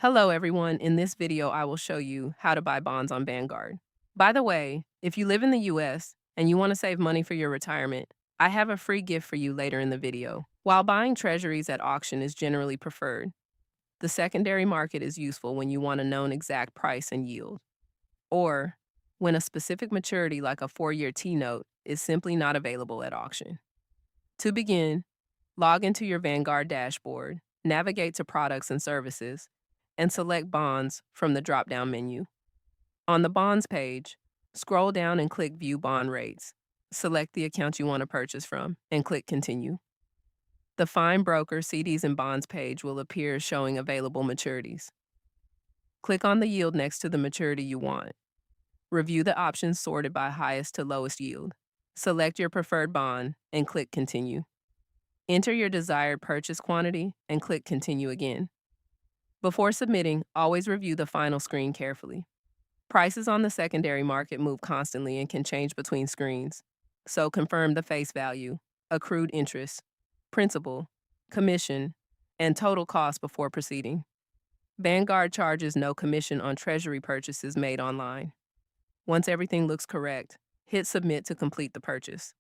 Hello everyone, in this video I will show you how to buy bonds on Vanguard. By the way, if you live in the US and you want to save money for your retirement, I have a free gift for you later in the video. While buying treasuries at auction is generally preferred, the secondary market is useful when you want a known exact price and yield, or when a specific maturity like a 4-year T-note is simply not available at auction. To begin, log into your Vanguard dashboard, navigate to Products and Services, and select Bonds from the drop-down menu. On the Bonds page, scroll down and click View Bond Rates. Select the account you want to purchase from and click Continue. The Find Broker CDs and Bonds page will appear showing available maturities. Click on the yield next to the maturity you want. Review the options sorted by highest to lowest yield. Select your preferred bond and click Continue. Enter your desired purchase quantity and click Continue again. Before submitting, always review the final screen carefully. Prices on the secondary market move constantly and can change between screens, so confirm the face value, accrued interest, principal, commission, and total cost before proceeding. Vanguard charges no commission on treasury purchases made online. Once everything looks correct, hit Submit to complete the purchase.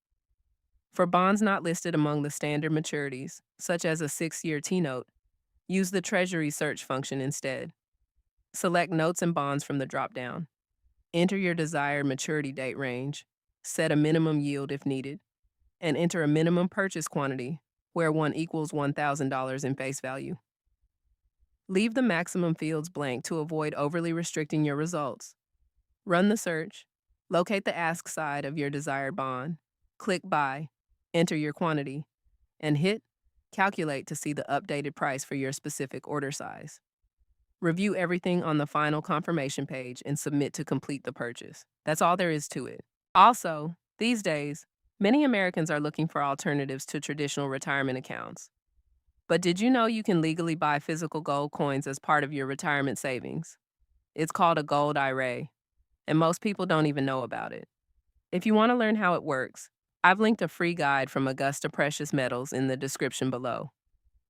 For bonds not listed among the standard maturities, such as a 6-year T-note, use the Treasury search function instead. Select Notes and Bonds from the drop-down. Enter your desired maturity date range, set a minimum yield if needed, and enter a minimum purchase quantity, where 1 equals $1,000 in face value. Leave the maximum fields blank to avoid overly restricting your results. Run the search, locate the ask side of your desired bond, click Buy, enter your quantity, and hit Calculate to see the updated price for your specific order size. Review everything on the final confirmation page and submit to complete the purchase. That's all there is to it. Also, these days, many Americans are looking for alternatives to traditional retirement accounts. But did you know you can legally buy physical gold coins as part of your retirement savings? It's called a gold IRA, and most people don't even know about it. If you want to learn how it works, I've linked a free guide from Augusta Precious Metals in the description below.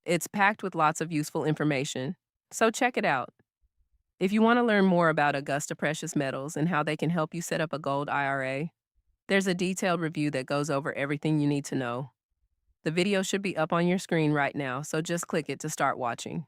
It's packed with lots of useful information, so check it out. If you want to learn more about Augusta Precious Metals and how they can help you set up a gold IRA, there's a detailed review that goes over everything you need to know. The video should be up on your screen right now, so just click it to start watching.